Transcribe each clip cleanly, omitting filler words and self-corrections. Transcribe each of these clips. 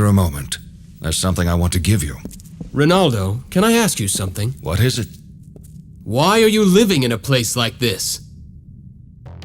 A moment. There's something I want to give you. Ronaldo, can I ask you something? What is it? Why are you living in a place like this?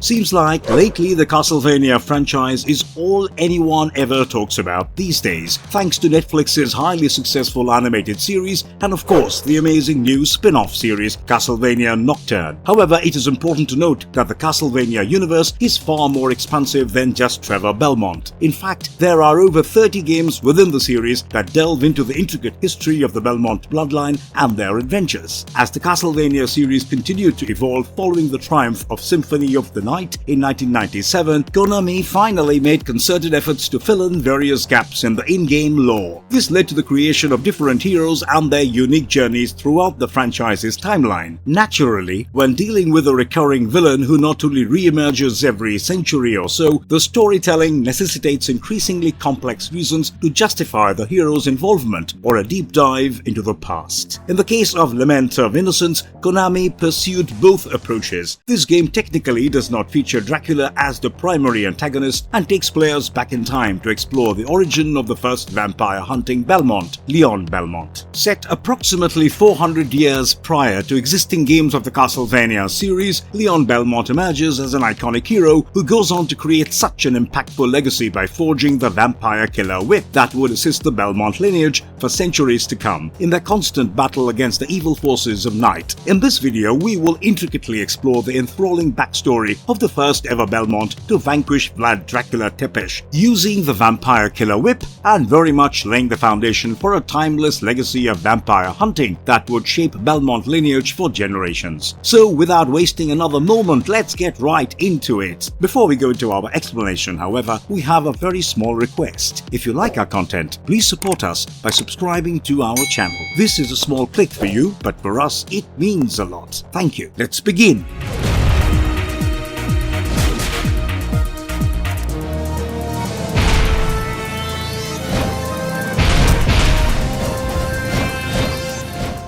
Seems like lately the Castlevania franchise is all anyone ever talks about these days, thanks to Netflix's highly successful animated series and of course the amazing new spin-off series Castlevania Nocturne. However, it is important to note that the Castlevania universe is far more expansive than just Trevor Belmont. In fact, there are over 30 games within the series that delve into the intricate history of the Belmont bloodline and their adventures. As the Castlevania series continued to evolve following the triumph of Symphony of the Night in 1997, Konami finally made concerted efforts to fill in various gaps in the in-game lore. This led to the creation of different heroes and their unique journeys throughout the franchise's timeline. Naturally, when dealing with a recurring villain who not only re-emerges every century or so, the storytelling necessitates increasingly complex reasons to justify the hero's involvement or a deep dive into the past. In the case of Lament of Innocence, Konami pursued both approaches. This game technically does not feature Dracula as the primary antagonist and takes players back in time to explore the origin of the first vampire hunting Belmont, Leon Belmont. Set approximately 400 years prior to existing games of the Castlevania series, Leon Belmont emerges as an iconic hero who goes on to create such an impactful legacy by forging the vampire killer whip that would assist the Belmont lineage for centuries to come in their constant battle against the evil forces of night. In this video, we will intricately explore the enthralling backstory of the first ever Belmont to vanquish Vlad Dracula Tepesh, using the vampire killer whip and very much laying the foundation for a timeless legacy of vampire hunting that would shape Belmont lineage for generations. So without wasting another moment, let's get right into it. Before we go into our explanation, however, we have a very small request. If you like our content, please support us by subscribing to our channel. This is a small click for you, but for us it means a lot. Thank you. Let's begin.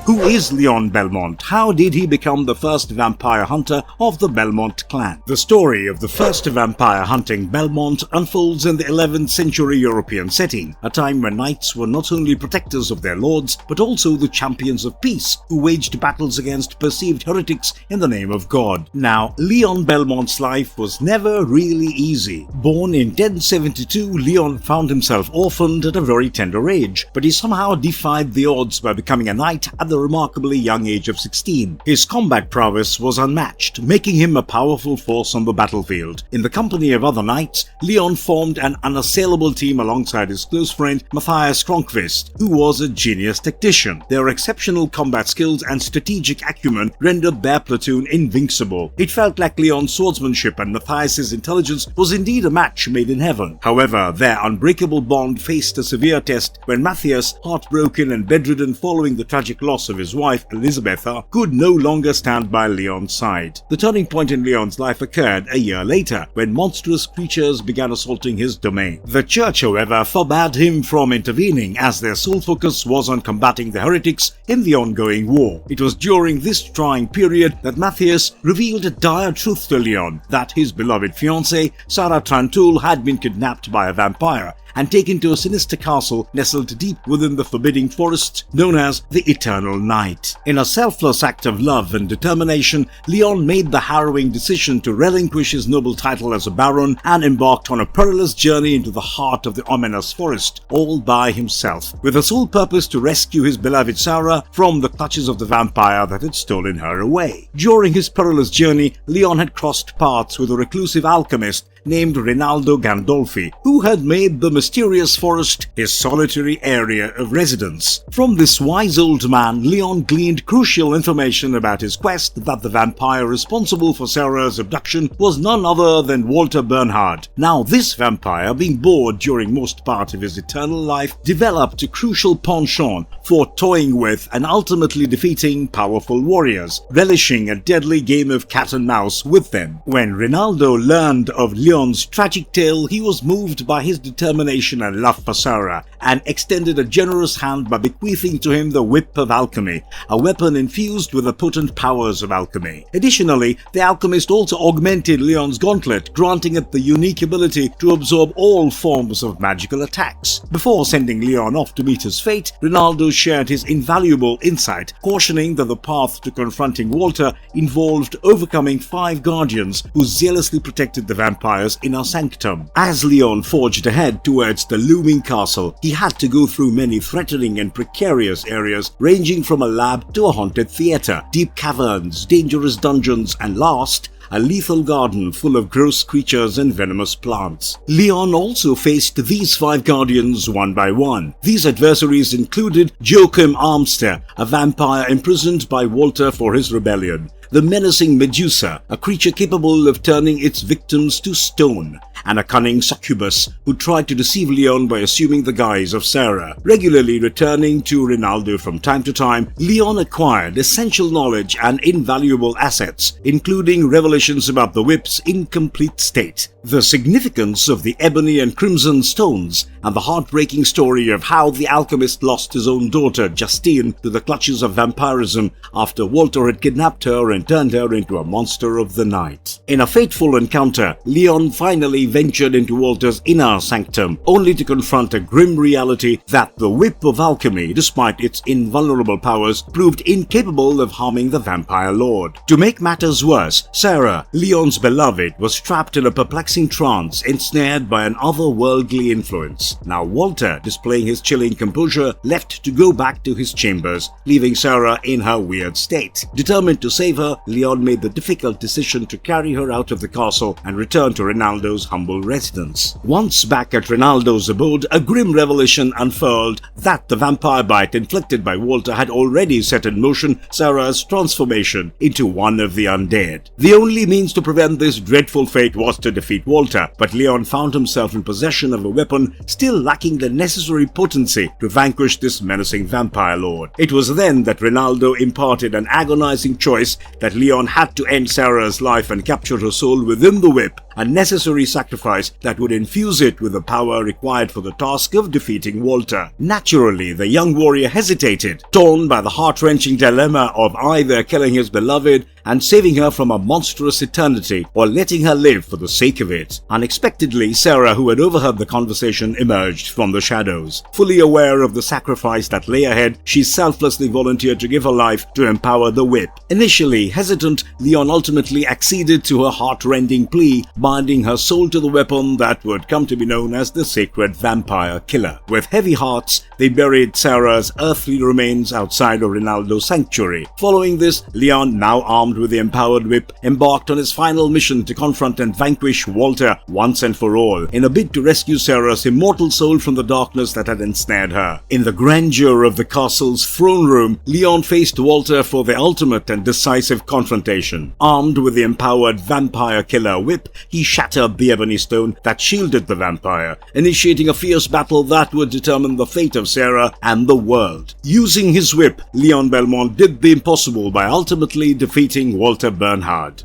Who is Leon Belmont? How did he become the first vampire hunter of the Belmont clan? The story of the first vampire hunting Belmont unfolds in the 11th century European setting, a time when knights were not only protectors of their lords, but also the champions of peace, who waged battles against perceived heretics in the name of God. Now, Leon Belmont's life was never really easy. Born in 1072, Leon found himself orphaned at a very tender age, but he somehow defied the odds by becoming a knight at the remarkably young age of 16. His combat prowess was unmatched, making him a powerful force on the battlefield. In the company of other knights, Leon formed an unassailable team alongside his close friend Matthias Kronqvist, who was a genius tactician. Their exceptional combat skills and strategic acumen rendered their platoon invincible. It felt like Leon's swordsmanship and Matthias's intelligence was indeed a match made in heaven. However, their unbreakable bond faced a severe test when Matthias, heartbroken and bedridden following the tragic loss of his wife Elisabetha, could no longer stand by Leon's side. The turning point in Leon's life occurred a year later, when monstrous creatures began assaulting his domain. The church, however, forbade him from intervening, as their sole focus was on combating the heretics in the ongoing war. It was during this trying period that Matthias revealed a dire truth to Leon, that his beloved fiancée, Sarah Trantoul, had been kidnapped by a vampire and taken to a sinister castle nestled deep within the forbidding forest known as the Eternal Night. In a selfless act of love and determination, Leon made the harrowing decision to relinquish his noble title as a baron and embarked on a perilous journey into the heart of the ominous forest, all by himself, with the sole purpose to rescue his beloved Sarah from the clutches of the vampire that had stolen her away. During his perilous journey, Leon had crossed paths with a reclusive alchemist named Rinaldo Gandolfi, who had made the mysterious forest his solitary area of residence. From this wise old man, Leon gleaned crucial information about his quest that the vampire responsible for Sarah's abduction was none other than Walter Bernhard. Now, this vampire, being bored during most part of his eternal life, developed a crucial penchant for toying with and ultimately defeating powerful warriors, relishing a deadly game of cat and mouse with them. When Rinaldo learned of Leon's Leon's tragic tale, he was moved by his determination and love for Sarah, and extended a generous hand by bequeathing to him the Whip of Alchemy, a weapon infused with the potent powers of alchemy. Additionally, the alchemist also augmented Leon's gauntlet, granting it the unique ability to absorb all forms of magical attacks. Before sending Leon off to meet his fate, Ronaldo shared his invaluable insight, cautioning that the path to confronting Walter involved overcoming 5 guardians who zealously protected the vampire's inner sanctum. As Leon forged ahead towards the looming castle, he had to go through many threatening and precarious areas, ranging from a lab to a haunted theater, deep caverns, dangerous dungeons, and last, a lethal garden full of gross creatures and venomous plants. Leon also faced these 5 guardians one by one. These adversaries included Joachim Armster, a vampire imprisoned by Walter for his rebellion, the menacing Medusa, a creature capable of turning its victims to stone, and a cunning succubus who tried to deceive Leon by assuming the guise of Sarah. Regularly returning to Ronaldo from time to time, Leon acquired essential knowledge and invaluable assets, including revelations about the whip's incomplete state, the significance of the ebony and crimson stones, and the heartbreaking story of how the alchemist lost his own daughter Justine to the clutches of vampirism after Walter had kidnapped her and turned her into a monster of the night. In a fateful encounter, Leon finally ventured into Walter's inner sanctum, only to confront a grim reality that the Whip of Alchemy, despite its invulnerable powers, proved incapable of harming the vampire lord. To make matters worse, Sarah, Leon's beloved, was trapped in a perplexing trance, ensnared by an otherworldly influence. Now Walter, displaying his chilling composure, left to go back to his chambers, leaving Sarah in her weird state. Determined to save her, Leon made the difficult decision to carry her out of the castle and return to Ronaldo's humble residence. Once back at Ronaldo's abode, a grim revelation unfurled that the vampire bite inflicted by Walter had already set in motion Sarah's transformation into one of the undead. The only means to prevent this dreadful fate was to defeat Walter, but Leon found himself in possession of a weapon still lacking the necessary potency to vanquish this menacing vampire lord. It was then that Ronaldo imparted an agonizing choice that Leon had to end Sarah's life and capture her soul within the whip, a necessary sacrifice that would infuse it with the power required for the task of defeating Walter. Naturally, the young warrior hesitated, torn by the heart-wrenching dilemma of either killing his beloved and saving her from a monstrous eternity, or letting her live for the sake of it. Unexpectedly, Sarah, who had overheard the conversation, emerged from the shadows. Fully aware of the sacrifice that lay ahead, she selflessly volunteered to give her life to empower the whip. Initially hesitant, Leon ultimately acceded to her heart-rending plea, binding her soul to the weapon that would come to be known as the Sacred Vampire Killer. With heavy hearts, they buried Sarah's earthly remains outside of Ronaldo's sanctuary. Following this, Leon, now armed with the empowered whip, embarked on his final mission to confront and vanquish Walter once and for all, in a bid to rescue Sarah's immortal soul from the darkness that had ensnared her. In the grandeur of the castle's throne room, Leon faced Walter for the ultimate and decisive confrontation. Armed with the empowered vampire killer whip, he shattered the ebony stone that shielded the vampire, initiating a fierce battle that would determine the fate of Sarah and the world. Using his whip, Leon Belmont did the impossible by ultimately defeating Walter Bernhard.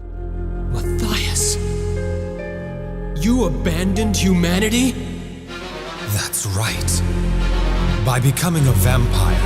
Matthias, you abandoned humanity? That's right. By becoming a vampire,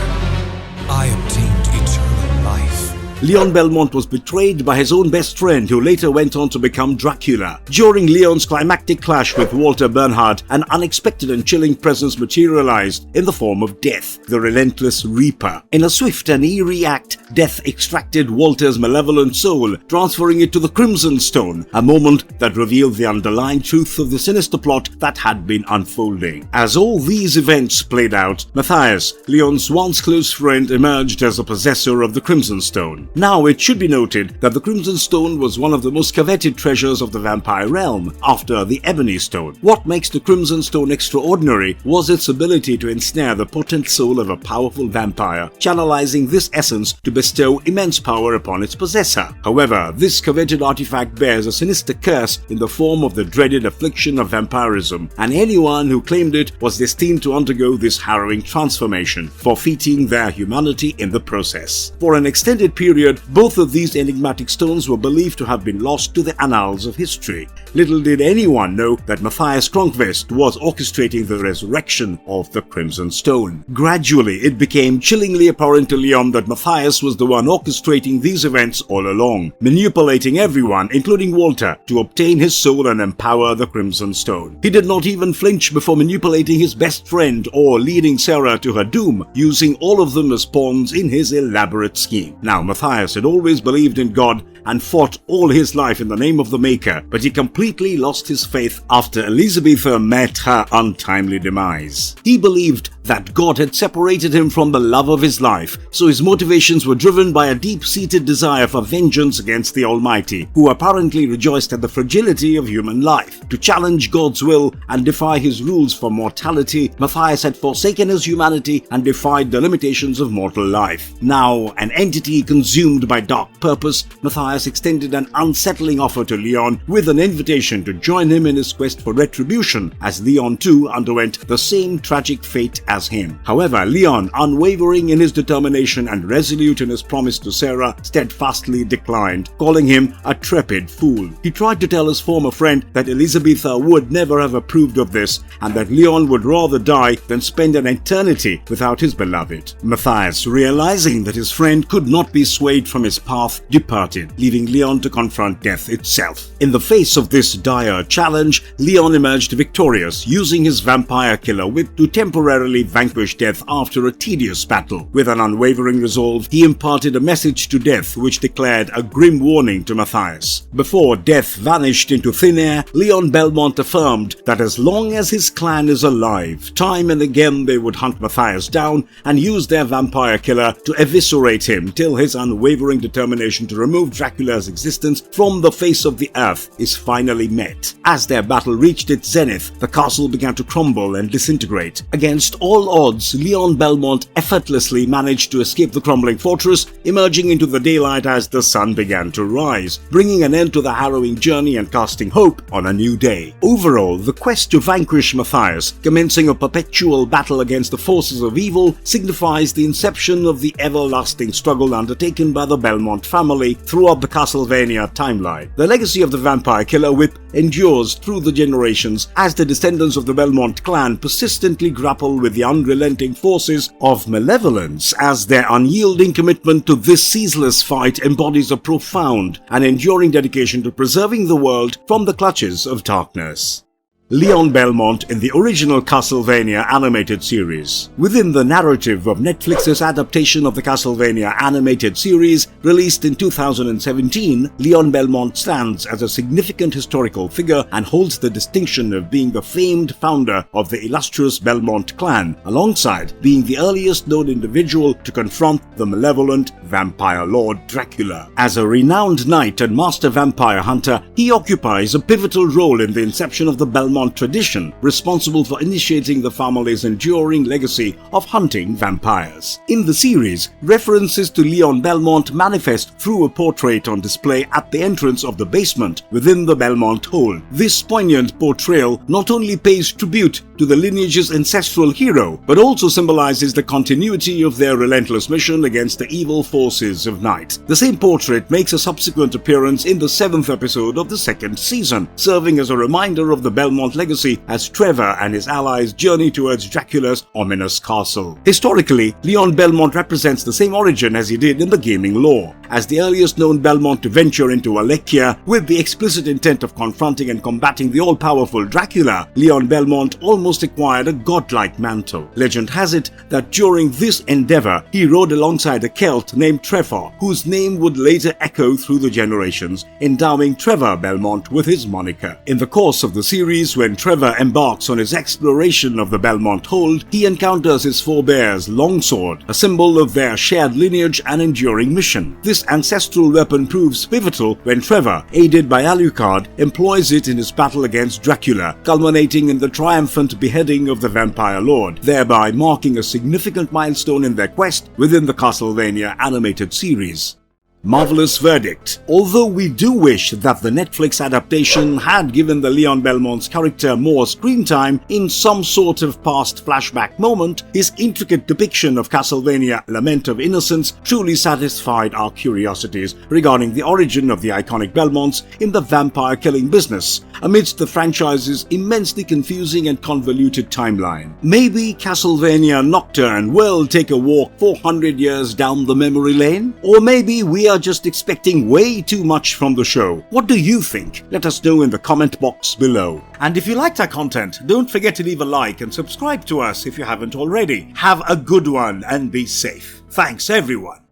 I obtained eternal life. Leon Belmont was betrayed by his own best friend, who later went on to become Dracula. During Leon's climactic clash with Walter Bernhard, an unexpected and chilling presence materialized in the form of Death, the relentless Reaper. In a swift and eerie act, Death extracted Walter's malevolent soul, transferring it to the Crimson Stone, a moment that revealed the underlying truth of the sinister plot that had been unfolding. As all these events played out, Matthias, Leon's once close friend, emerged as the possessor of the Crimson Stone. Now, it should be noted that the Crimson Stone was one of the most coveted treasures of the vampire realm, after the Ebony Stone. What makes the Crimson Stone extraordinary was its ability to ensnare the potent soul of a powerful vampire, channelizing this essence to bestow immense power upon its possessor. However, this coveted artifact bears a sinister curse in the form of the dreaded affliction of vampirism, and anyone who claimed it was destined to undergo this harrowing transformation, forfeiting their humanity in the process. For an extended period period, both of these enigmatic stones were believed to have been lost to the annals of history. Little did anyone know that Matthias Kronqvist was orchestrating the resurrection of the Crimson Stone. Gradually, it became chillingly apparent to Leon that Matthias was the one orchestrating these events all along, manipulating everyone, including Walter, to obtain his soul and empower the Crimson Stone. He did not even flinch before manipulating his best friend or leading Sarah to her doom, using all of them as pawns in his elaborate scheme. Now, Matthias had always believed in God and fought all his life in the name of the Maker, but he completely lost his faith after Elisabetha met her untimely demise. He believed that God had separated him from the love of his life, so his motivations were driven by a deep-seated desire for vengeance against the Almighty, who apparently rejoiced at the fragility of human life. To challenge God's will and defy his rules for mortality, Matthias had forsaken his humanity and defied the limitations of mortal life. Now, an entity consumed by dark purpose, Matthias extended an unsettling offer to Leon with an invitation to join him in his quest for retribution, as Leon too underwent the same tragic fate as him. However, Leon, unwavering in his determination and resolute in his promise to Sarah, steadfastly declined, calling him a trepid fool. He tried to tell his former friend that Elisabetha would never have approved of this and that Leon would rather die than spend an eternity without his beloved. Matthias, realizing that his friend could not be swayed from his path, departed, leaving Leon to confront death itself. In the face of this dire challenge, Leon emerged victorious, using his vampire killer whip to temporarily vanquish death after a tedious battle. With an unwavering resolve, he imparted a message to death which declared a grim warning to Matthias. Before death vanished into thin air, Leon Belmont affirmed that as long as his clan is alive, time and again they would hunt Matthias down and use their vampire killer to eviscerate him till his unwavering determination to remove Dracula's existence from the face of the earth is finally met. As their battle reached its zenith, the castle began to crumble and disintegrate. Against all odds, Leon Belmont effortlessly managed to escape the crumbling fortress, emerging into the daylight as the sun began to rise, bringing an end to the harrowing journey and casting hope on a new day. Overall, the quest to vanquish Matthias, commencing a perpetual battle against the forces of evil, signifies the inception of the everlasting struggle undertaken by the Belmont family throughout the Castlevania timeline. The legacy of the vampire killer whip endures through the generations as the descendants of the Belmont clan persistently grapple with the unrelenting forces of malevolence, as their unyielding commitment to this ceaseless fight embodies a profound and enduring dedication to preserving the world from the clutches of darkness. Leon Belmont in the original Castlevania animated series. Within the narrative of Netflix's adaptation of the Castlevania animated series, released in 2017, Leon Belmont stands as a significant historical figure and holds the distinction of being the famed founder of the illustrious Belmont clan, alongside being the earliest known individual to confront the malevolent vampire lord Dracula. As a renowned knight and master vampire hunter, he occupies a pivotal role in the inception of the Belmont tradition, responsible for initiating the family's enduring legacy of hunting vampires. In the series, references to Leon Belmont manifest through a portrait on display at the entrance of the basement within the Belmont Hold. This poignant portrayal not only pays tribute to the lineage's ancestral hero, but also symbolizes the continuity of their relentless mission against the evil forces of night. The same portrait makes a subsequent appearance in the 7th episode of the 2nd season, serving as a reminder of the Belmont legacy as Trevor and his allies journey towards Dracula's ominous castle. Historically, Leon Belmont represents the same origin as he did in the gaming lore. As the earliest known Belmont to venture into Wallachia with the explicit intent of confronting and combating the all-powerful Dracula, Leon Belmont almost acquired a godlike mantle. Legend has it that during this endeavor, he rode alongside a Celt named Trevor, whose name would later echo through the generations, endowing Trevor Belmont with his moniker. In the course of the series, when Trevor embarks on his exploration of the Belmont Hold, he encounters his forebears' longsword, a symbol of their shared lineage and enduring mission. This ancestral weapon proves pivotal when Trevor, aided by Alucard, employs it in his battle against Dracula, culminating in the triumphant beheading of the vampire lord, thereby marking a significant milestone in their quest within the Castlevania animated series. Marvelous verdict. Although we do wish that the Netflix adaptation had given the Leon Belmont's character more screen time in some sort of past flashback moment, his intricate depiction of Castlevania Lament of Innocence truly satisfied our curiosities regarding the origin of the iconic Belmonts in the vampire killing business, amidst the franchise's immensely confusing and convoluted timeline. Maybe Castlevania Nocturne will take a walk 400 years down the memory lane? Or maybe we are just expecting way too much from the show. What do you think? Let us know in the comment box below. And if you liked our content, don't forget to leave a like and subscribe to us if you haven't already. Have a good one and be safe. Thanks everyone.